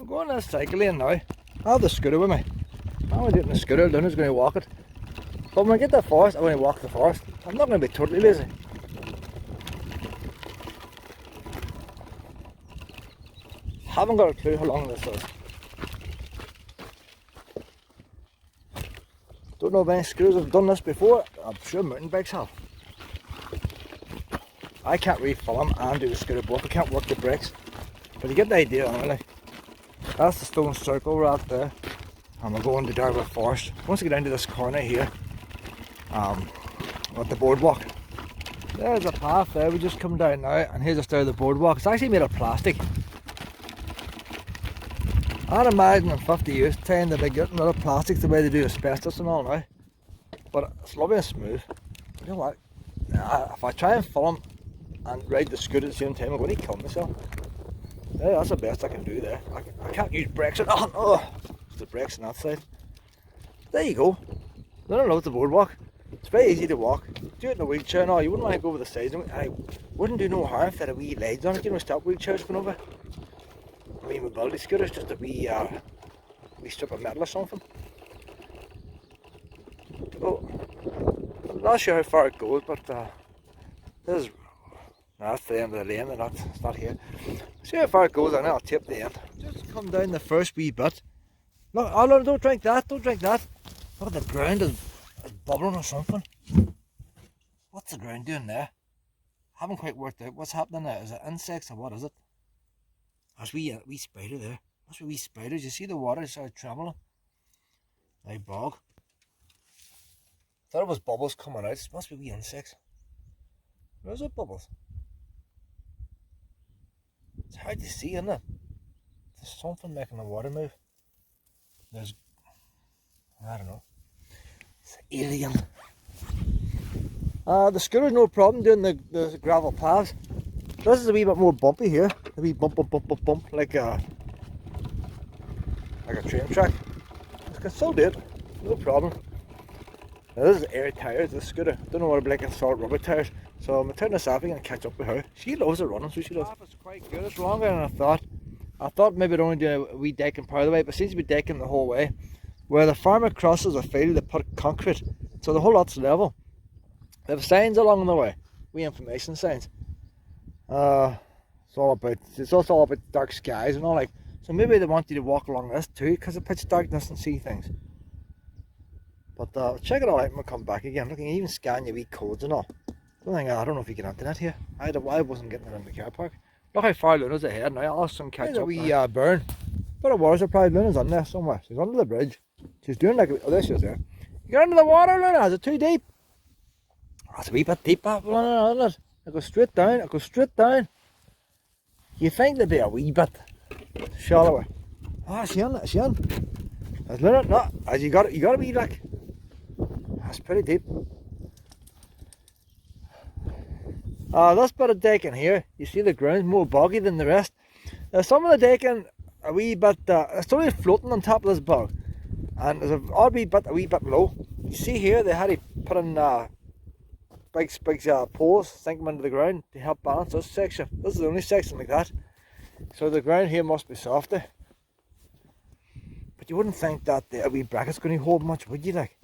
I'm going this cycle lane now. I have the scooter with me. I'm going to do it in the scooter, Luna's going to walk it. But when I get to the forest, I'm going to walk the forest. I'm not going to be totally lazy. Haven't got a clue how long this is. Don't know if any scooters have done this before. I'm sure mountain bikes have. I can't really film and do the scooter both. I can't work the brakes. But you get the idea, anyway. That's the stone circle we're at there. And we're going to Davagh Forest. Once we get into this corner here, at the boardwalk. There's a path there, we just come down now, and here's the start of the boardwalk. It's actually made of plastic. I'd imagine in 50 years time they'll be getting rid of plastics the way they do asbestos and all now. But it's lovely and smooth. You know what? If I try and film and ride the scooter at the same time, I'm going to kill myself. Yeah, that's the best I can do there. I can't use brakes. Oh, the brakes on that side. There you go. I don't know, it's the boardwalk. It's very easy to walk. Do it in a wheelchair and all. You wouldn't want to go over the sides. I wouldn't do no harm if there had a wee legs on it. You know, stop wheelchairs going over. I mean, mobility scooters, just a wee strip of metal or something. Oh, I'm not sure how far it goes, but this is. No, that's the end of the lane, and it's not here. See how far it goes, and I'll tip the end. Just come down the first wee bit. Look, oh no, don't drink that, don't drink that. Look at the ground is bubbling or something. What's the ground doing there? Haven't quite worked out what's happening there. Is it insects or what is it? There's a wee spider there. Must be wee spiders. You see the water started trembling? Like bog. Thought it was bubbles coming out. It must be wee insects. Where's it bubbles? It's hard to see, isn't it? There's something making the water move. There's, I don't know. It's alien. The scooter's no problem doing the gravel paths. This is a wee bit more bumpy here. A wee bump, like a train track. I can still do it, no problem. Now this is air tires, this scooter. Don't know what it'll be like in solid rubber tires. So I'm going to turn this off again and catch up with her. She loves it running, so she does. It's quite good. It's longer than I thought. I thought maybe it'd only do a wee decking part of the way, but it seems to be decking the whole way. Where the farmer crosses a field, they put concrete, so the whole lot's level. They have signs along the way, wee information signs. It's also all about dark skies and all, like. So maybe they want you to walk along this too, because of pitch darkness and see things. But check it all out and we'll come back again. Look, you can even scan your wee codes and all. I don't know if you can internet here. I wasn't getting it in the car park. Look how far Luna's ahead now. I'll soon catch up. Wee burn. But a water supply. Luna's on there somewhere. She's under the bridge. She's doing like, oh, there she is there. You got under the water, Luna? Is it too deep? Oh, it's a wee bit deep, Luna, isn't it? I go straight down. I go straight down. You think there'd be a wee bit shallower? Ah, she on. Is Luna? No. As you got to be like. That's pretty deep. This bit of decking here, you see the ground's more boggy than the rest. Some of the decking a wee bit, it's only floating on top of this bog, and there's a wee bit low. You see here they had to put in big poles, sink them into the ground to help balance this section. This is the only section like that, so the ground here must be softer. But you wouldn't think that the wee bracket's going to hold much, would you? Like,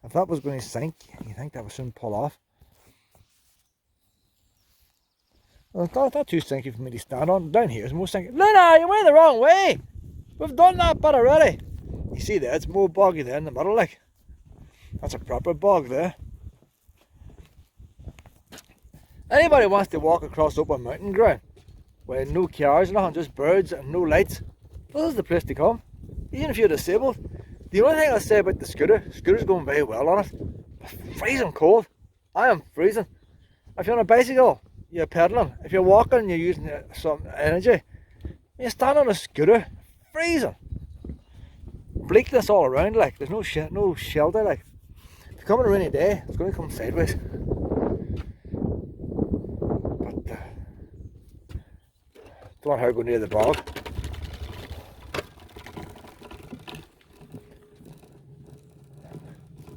if that was going to sink, you think that would soon pull off. Well, it's not too stinky for me to stand on. Down here is more stinky. Luna, you went the wrong way! We've done that bit already. You see there, it's more boggy there in the middle, like. That's a proper bog there. Anybody wants to walk across open mountain ground with no cars, nothing, just birds and no lights, this is the place to come. Even if you're disabled. The only thing I say about the scooter's going very well on it. But freezing cold. I am freezing. If you're on a bicycle, you're pedaling. If you're walking, you're using some energy. You stand on a scooter, freezing. Bleakness all around, like. There's no shelter, like. If you come on a rainy day, it's going to come sideways. But don't want her to go near the bog.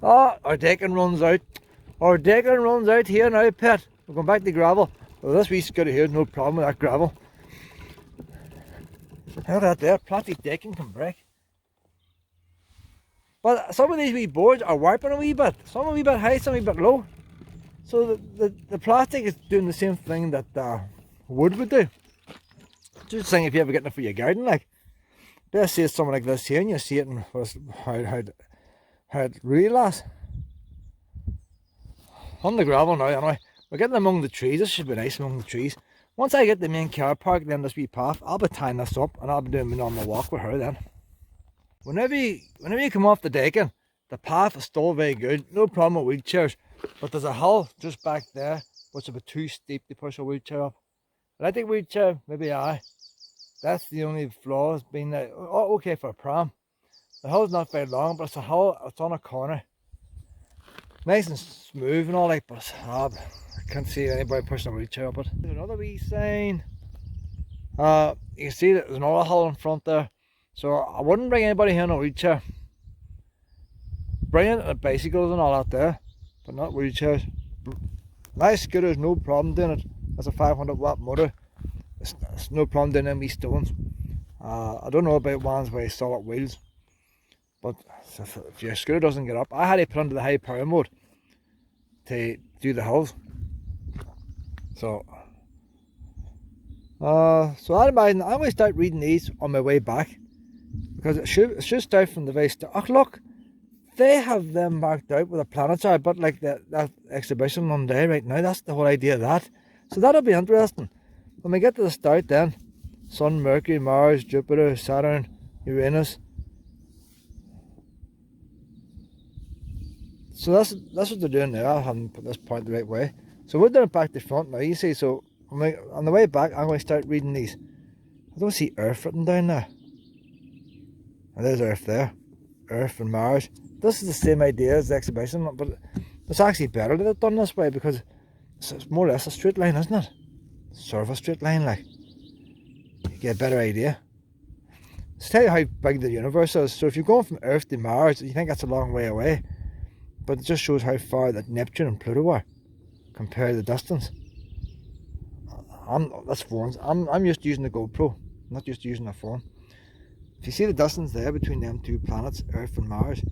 Oh, our decking runs out. Our decking runs out here now, pet. We're going back to gravel. Well, this wee scooter here, no problem with that gravel. Look at that there, plastic decking can break. But some of these wee boards are warping a wee bit. Some a wee bit high, some a wee bit low. So the plastic is doing the same thing that wood would do. Just saying, if you ever get it for your garden, like, let's see something like this here, and you see it in how it really lasts. On the gravel now, anyway. We're getting among the trees. This should be nice among the trees. Once I get the main car park, then this wee path, I'll be tying this up, and I'll be doing my normal walk with her then. Whenever you come off the decking, the path is still very good. No problem with wheelchairs. But there's a hill just back there, which is a bit too steep to push a wheelchair up. Electric wheelchair, maybe aye. That's the only flaw, has been that, oh, okay for a pram. The hill's not very long, but it's a hill, it's on a corner. Nice and smooth and all that, but it's hard. I can't see anybody pushing a wheelchair up it. There's another wee sign. You can see that there's another hill in front there. So I wouldn't bring anybody here in a wheelchair. Bring in the bicycles and all that there, but not wheelchairs. Nice scooters, no problem doing it. That's a 500 watt motor. It's no problem doing them wee stones. I don't know about ones with solid wheels, but if your scooter doesn't get up, I had to put under the high power mode to do the hills. So I'd imagine I'm going to start reading these on my way back, because it should start from the very start. Oh look, they have them marked out with a planetary, but like that exhibition one day right now, that's the whole idea of that. So that'll be interesting. When we get to the start then, Sun, Mercury, Mars, Jupiter, Saturn, Uranus. So that's what they're doing there. I haven't put this point the right way. So we're doing it back to front now, you see. So on the way back, I'm going to start reading these. I don't see Earth written down there. And there's Earth there. Earth and Mars. This is the same idea as the exhibition, but it's actually better that it's done this way, because it's more or less a straight line, isn't it? Sort of a straight line, like. You get a better idea. Let's tell you how big the universe is. So if you're going from Earth to Mars, you think that's a long way away. But it just shows how far that Neptune and Pluto are compared to the distance. That's phones. I'm just using the GoPro, not just using a phone. If you see the distance there between them two planets, Earth and Mars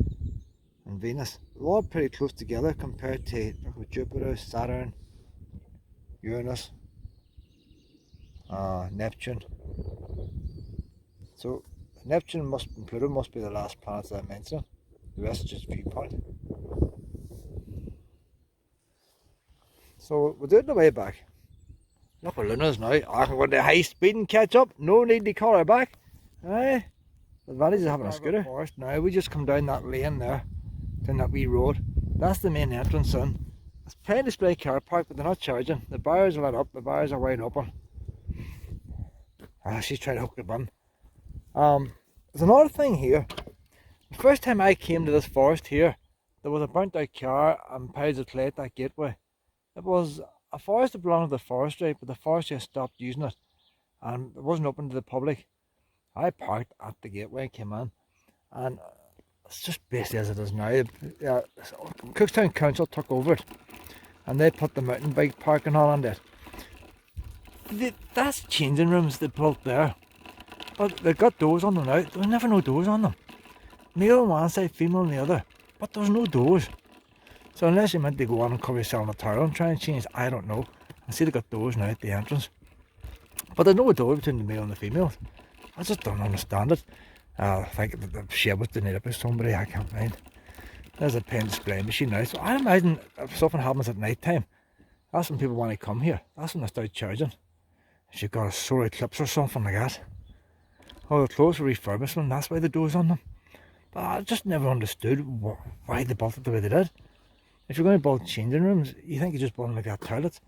and Venus, they're all pretty close together compared to Jupiter, Saturn, Uranus, Neptune. So Neptune and Pluto must be the last planets that I mentioned. The rest is just viewpoint. So we'll do it the way back. Look at Luna's now. I can go to high speed and catch up. No need to call her back. Aye. The advantage of having a scooter. Forest. Now we just come down that lane there, down that wee road. That's the main entrance in. It's paying display car park, but they're not charging. The bars are lit up. The bars are wide open. She's trying to hook the bun. There's another thing here. The first time I came to this forest here, there was a burnt out car and piles of clay at that gateway. It was a forest that belonged to the forestry, but the forestry stopped using it, and it wasn't open to the public. I parked at the gateway, came in, and it's just basically as it is now. Cookstown Council took over it, and they put the mountain bike parking all on it. That's changing rooms they built there, but they've got doors on them now. There was never no doors on them. Male on one side, female on the other, but there's no doors. So unless you meant to go on and cover yourself in a towel and try and change, I don't know. I see they got doors now at the entrance, but there's no door between the male and the female. I just don't understand it. I think the shed was donated by somebody, I can't find. There's a pen display machine now, so I imagine if something happens at night time, that's when people want to come here. That's when they start charging. If you've got a solar eclipse or something like that. Or the clothes for refurbishment, that's why the door's on them. But I just never understood why they built it the way they did. If you're going to build changing rooms, you think you just build them like that toilets.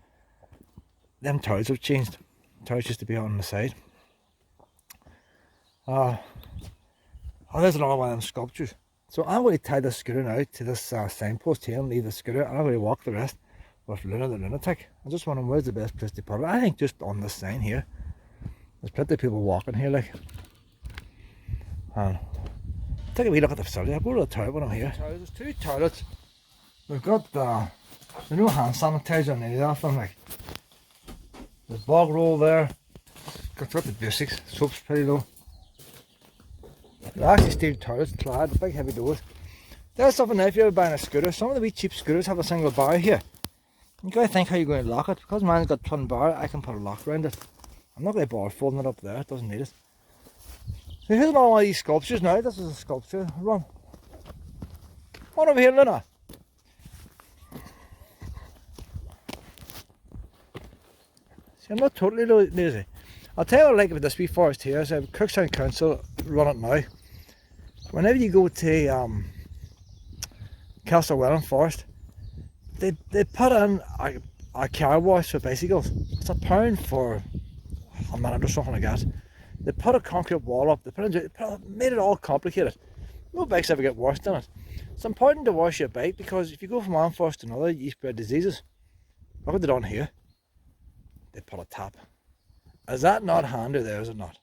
Them toilets have changed. Toilets used to be out on the side. There's another one of them sculptures. So I'm going to tie this scooter now to this signpost here and leave the scooter, and I'm going to walk the rest with Luna the lunatic. I'm just wondering where's the best place to put it. I think just on this sign here. There's plenty of people walking here, like. Take a wee look at the facility. I'll go to the toilet when I'm here. There's two toilets. We've got there's no hand sanitizer in any of them, like. There's bog roll there. Got the basics. Soap's pretty low. They're actually steel turrets, clad, big heavy doors. There's something there if you're buying a scooter. Some of the wee cheap scooters have a single bar here. You gotta think how you're going to lock it. Because mine's got twin bar, I can put a lock around it. I'm not going to bother folding it up there, it doesn't need it. So here's another one of these sculptures now. This is a sculpture run. One over here, Luna. See, I'm not totally lazy. I'll tell you what I like about this wee forest here. So Cookstown Council run it now. Whenever you go to Castlewellan Forest, they put in a car wash for bicycles. It's £1 for a minute or something like that. They put a concrete wall up. They made it all complicated. No bikes ever get washed in it. It's important to wash your bike because if you go from one forest to another, you spread diseases. Look what they've done here. They put a tap. Is that not handy there, is it not?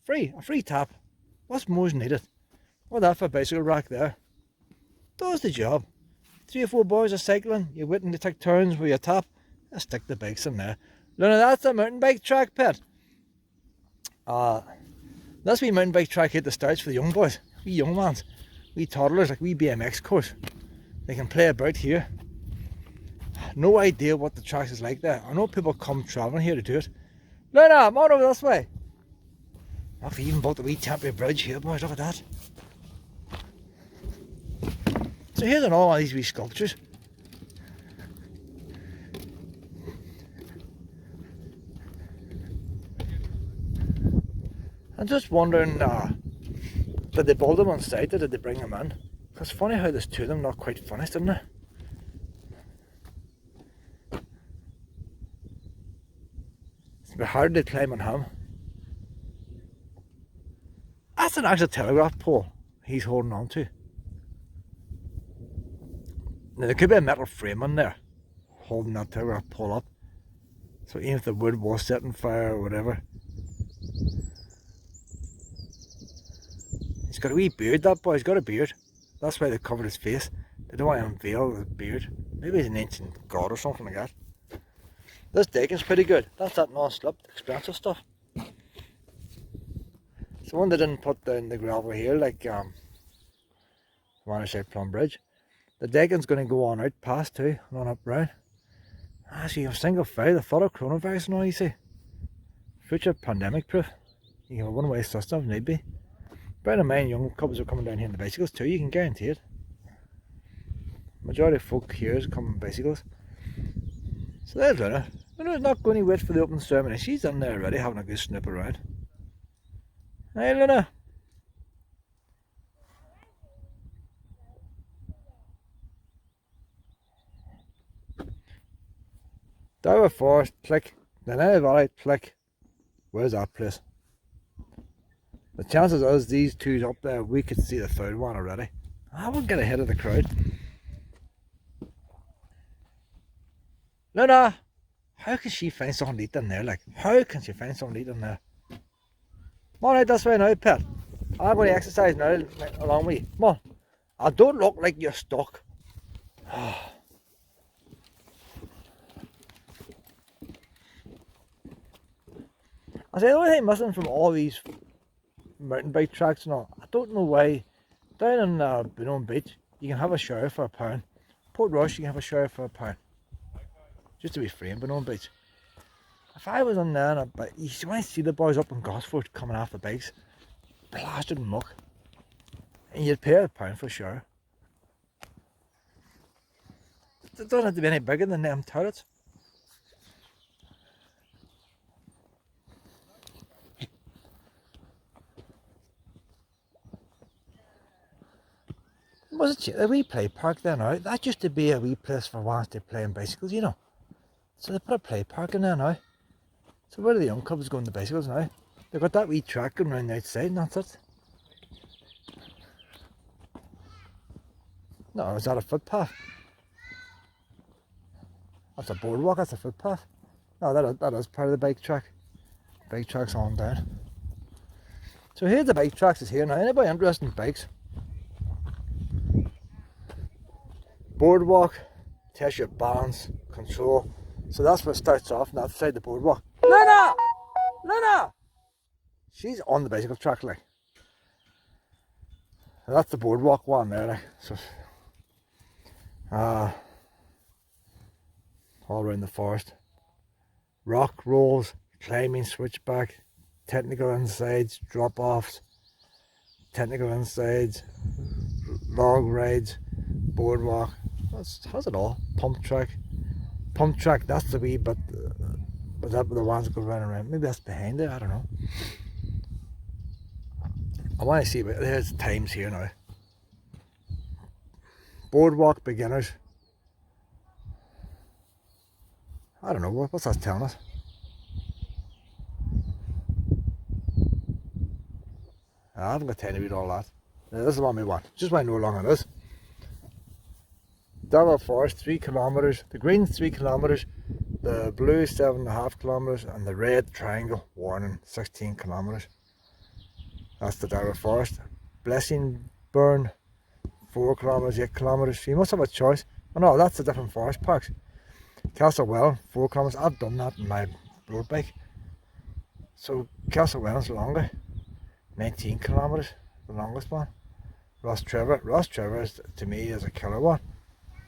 A free tap. What's more needed? What that for a bicycle rack there? Does the job. 3 or 4 boys are cycling, you're waiting to take turns with your tap, just stick the bikes in there. Luna, that's a mountain bike track, pet. This wee mountain bike track here at the starts for the young boys, wee young ones, wee toddlers, like wee BMX course. They can play about here. No idea what the track is like there. I know people come travelling here to do it. Luna, I'm on over this way. I've even built a wee temporary bridge here, boys, look at that. So here's all these wee sculptures. I'm just wondering, did they build them on site or did they bring them in? Because it's funny how there's 2 of them not quite finished, isn't it? It's a bit hard to climb on him. That's an actual telegraph pole he's holding on to. Now there could be a metal frame in there holding that telegraph pole up. So even if the wood was set on fire or whatever. He's got a wee beard, that boy, he's got a beard. That's why they covered his face. They don't want to unveil the beard. Maybe he's an ancient god or something like that. This decking's pretty good. That's that non-slip, expensive stuff. It's the one they didn't put down the gravel here, like Waterside Plum Bridge. The decking's going to go on out past too, and on up round. Actually, you have single file, the thought of coronavirus and all, you see. Future pandemic proof. You can have a one-way system if need be. Bear in mind, young couples are coming down here on the bicycles too, you can guarantee it. Majority of folk here is coming on bicycles. So there's Luna. Luna's not going to wait for the open ceremony. She's in there already having a good snoop around. Hey Luna. Davagh Forest, click. Then Valley, click. Where's that place? The chances is these 2's up there, we could see the 3rd one already. I would get ahead of the crowd. Luna! How can she find something to eat in there? Like, how can she find something to eat in there? Come on out this way now, pet. I'm going to exercise now along with you. Come on. I don't look like you're stuck. I say the only thing missing from all these mountain bike tracks and all, I don't know why. Down in Beaghmore Beach, you can have a shower for £1. Port Rush, you can have a shower for £1. Just to be free in Beaghmore Beach. If I was on there, you might see the boys up in Gosford coming off the bikes, plastered in muck, and you'd pay £1 for a shower. It doesn't have to be any bigger than them toilets. Was it a wee play park there now? That used to be a wee place for ones to play on bicycles, you know. So they put a play park in there now. So where do the young cubs go on the bicycles now? They've got that wee track going round the outside and that's it. No, is that a footpath? That's a boardwalk, that's a footpath. No, that is part of the bike track. Bike track's on down. So here the bike tracks is here now. Anybody interested in bikes? Boardwalk, test your balance, control. So that's where it starts off, and outside the boardwalk. Luna! Luna! She's on the bicycle track, like. That's the boardwalk one there, like. So, all around the forest. Rock rolls, climbing switchback, technical insides, drop-offs, technical insides, log rides, boardwalk. Has it all. Pump track. Pump track, that's the wee bit, but that the ones that go round and round. Maybe that's behind it, I don't know. I want to see, but there's times here now. Boardwalk beginners. I don't know, what's that telling us? I haven't got time to read all that. This is the one we want. Just want to know how long it is. Davagh Forest, 3 kilometres. The green 3 kilometres. The blue 7.5 kilometres. And the red triangle warning 16 kilometres. That's the Davagh Forest. Blessing Burn 4 kilometres, 8 kilometres. So you must have a choice. Oh no, that's the different forest parks. Castlewell 4 kilometres. I've done that in my road bike. So Castlewell is longer. 19 kilometres, the longest one. Ross Trevor is, to me, is a killer one.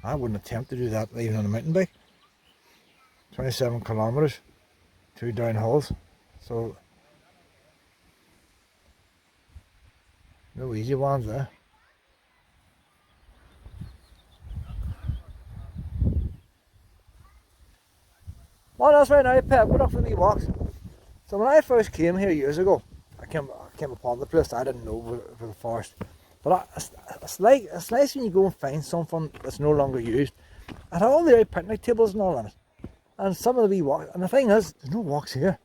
I wouldn't attempt to do that even on a mountain bike. 27 kilometres, 2 downhills. So no easy ones there. Well, that's right now, Pep. Good luck for the wee walks. So when I first came here years ago, I came upon the place. I didn't know for the forest, but it's nice when you go and find something that's no longer used. It had all the right picnic tables and all on it, and some of the wee walks. And the thing is, there's no walks here.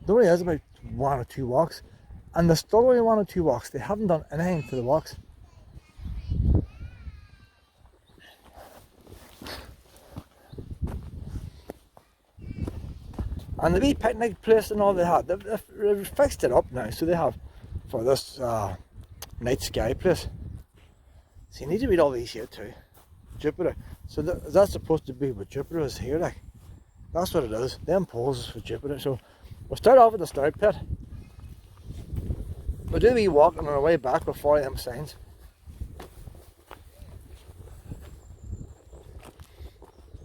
There only is about 1 or 2 walks, and there's still only 1 or 2 walks. They haven't done anything to the walks. And the wee picnic place and all they had, they've fixed it up now. So they have for this night sky place. So you need to read all these here too. Jupiter. So that's supposed to be what Jupiter is here, like. That's what it is. Them poles is for Jupiter. So we'll start off at the start pit. We'll do a wee walk on our way back before them signs.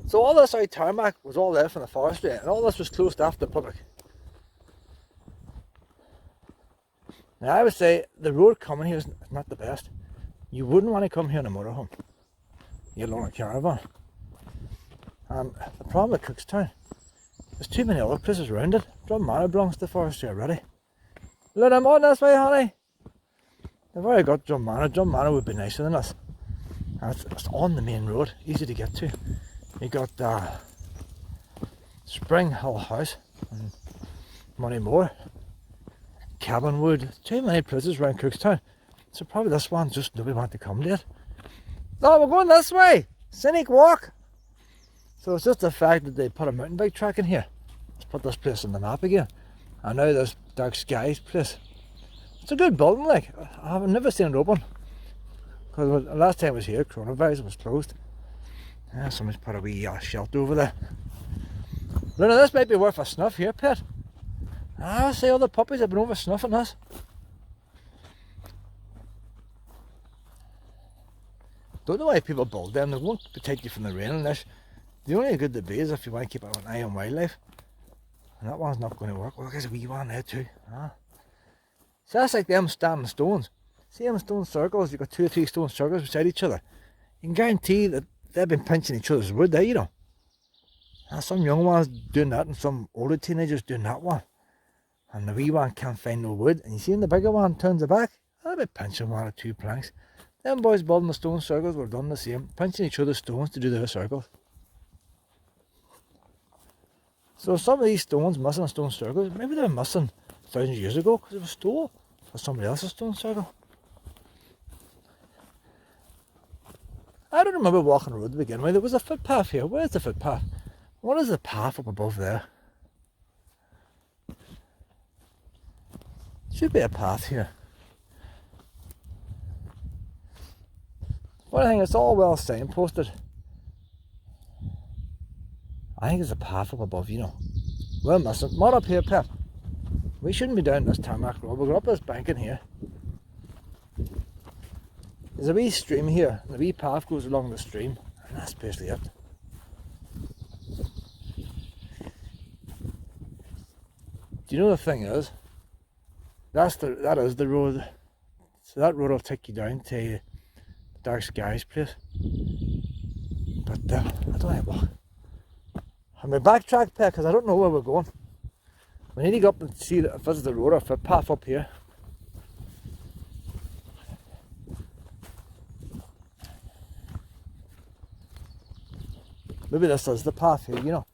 So all this out tarmac was all there from the forestry, and all this was closed off to the public. Now I would say the road coming here is not the best. You wouldn't want to come here in a motorhome, let alone a caravan. And the problem with Cookstown, there's too many other places around it. Drummanor belongs to the forestry already. Let them on this way, honey. They've already got Drummanor. Drummanor would be nicer than us. And it's on the main road, easy to get to. You got Spring Hill House and Moneymore, Cabinwood. Too many places around Cookstown. So probably this one just nobody want to come to it. No, we're going this way. Scenic walk. So it's just the fact that they put a mountain bike track in here. Let's put this place on the map again. And now there's Dark Skies place. It's a good building, like. I've never seen it open. Because the last time I was here, coronavirus was closed. Yeah, somebody's put a wee shelter over there. Now this might be worth a snuff here, Pet. I say all the puppies have been over snuffing us. Don't know why people build them. They won't protect you from the rain and this. The only good to be is if you want to keep an eye on wildlife. And that one's not going to work. Well, there's a wee one there too. So that's like them standing stones. See them stone circles? You've got 2 or 3 stone circles beside each other. You can guarantee that they've been pinching each other's wood there, you know. And some young ones doing that and some older teenagers doing that one. And the wee one can't find no wood. And you see when the bigger one turns it back, they'll be pinching 1 or 2 planks. Them boys building the stone circles were done the same, pinching each other's stones to do their circles. So some of these stones missing stone circles, maybe they were missing thousands of years ago because it was stole for somebody else's stone circle. I don't remember walking the road to begin with. There was a footpath here. Where's the footpath? What is the path up above there? Should be a path here. One thing, it's all well signposted. I think there's a path up above, you know. We're missing. Not up here, Pep. We shouldn't be down this tarmac road. We'll go up this bank in here. There's a wee stream here, and the wee path goes along the stream, and that's basically it. Do you know the thing is? That is the road. So that road will take you down to Dark Skies place. But I don't know what. I'm going to backtrack there because I don't know where we're going. We need to go up and see if this is the road or if a path up here. Maybe this is the path here, you know.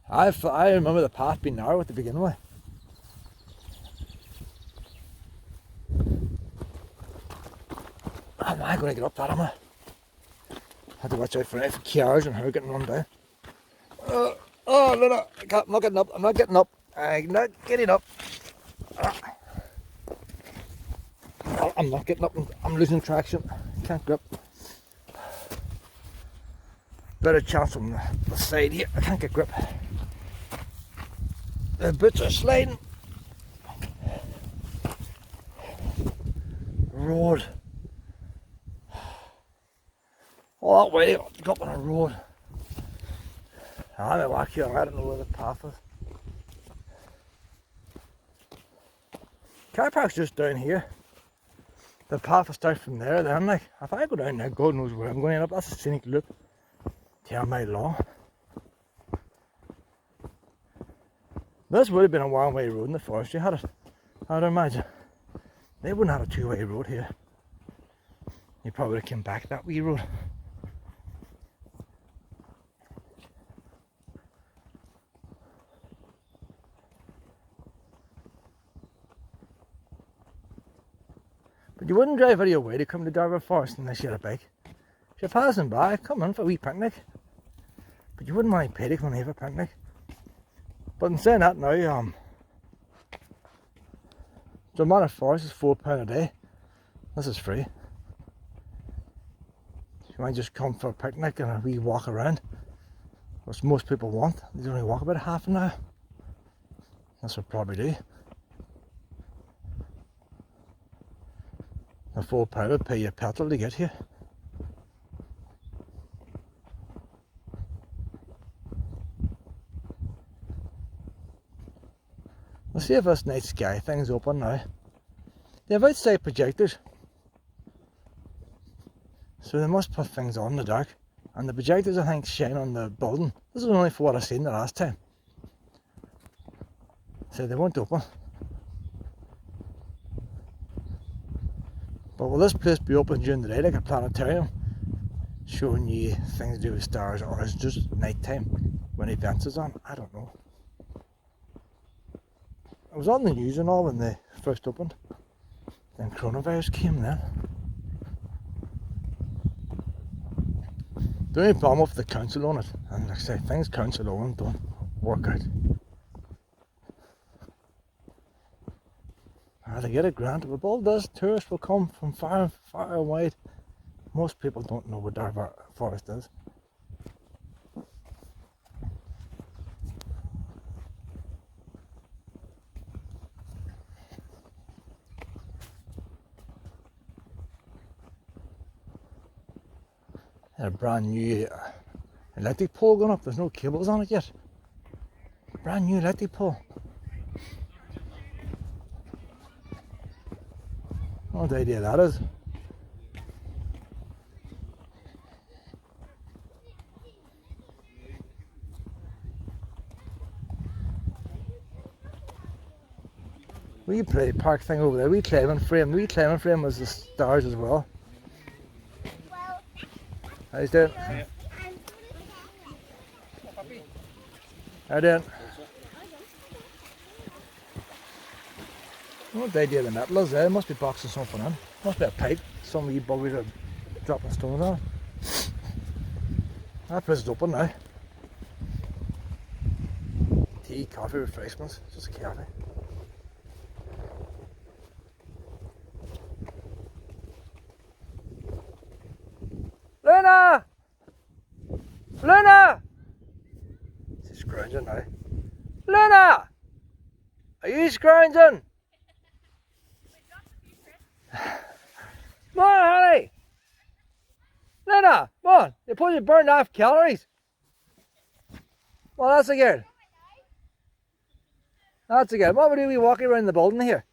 I remember the path being narrow at the beginning with. Am I going to get up that, am I? Had to watch out for any cars and her getting run down. Oh no, I'm not getting up, I'm not getting up. I'm not getting up. I'm not getting up, I'm losing traction. Can't grip. Better chance on the side here, I can't get grip. The boots are sliding. Road. All that way, go up on a road. I'm walk here, I don't know where the path is. Car park's just down here. The path will start from there then, like, if I go down there, God knows where I'm going to end up. That's a scenic loop. 10 mile long. This would have been a one-way road in the forestry, had it. I'd imagine. They wouldn't have a two-way road here. You probably would have come back that wee road. But you wouldn't drive out of your way to come to Davagh Forest unless you had a bike. If you're passing by, come in for a wee picnic. But you wouldn't mind pay to come and have a picnic. But in saying that now, the Davagh Forest is £4 a day. This is free. You might just come for a picnic and a wee walk around, which most people want. They only walk about half an hour. That's what I probably do. The £4 would pay you petrol to get here. We'll see if this night sky thing's open now. They have outside projectors, so they must put things on in the dark. And the projectors, I think, shine on the building. This is only for what I seen the last time. So they weren't open. But will this place be open during the day like a planetarium, showing you things to do with stars, or is it just night time when events is on? I don't know. It was on the news and all when they first opened. Then coronavirus came then. The only problem with the council on it, and like I say, things council own don't work out. They get a grant. If all this, tourists will come from far and wide. Most people don't know what Davagh Forest is. A brand new electric pole going up. There's no cables on it yet. Brand new electric pole. What idea that is. We play park thing over there. We climbing frame. The wee climbing frame was the stars as well. How you doing? How you doing? What the idea of the metal is there? It must be boxing something in. Must be a pipe. Some wee buggies are dropping stones on it. That place is open now. Tea, coffee, refreshments. Just a cafe. Luna! Luna! She's scrounging now. Luna! Are you scrounging? Come on, honey! Linda, come on! You put you burned off calories. Well, that's again. That's again. What would we be walking around the building here?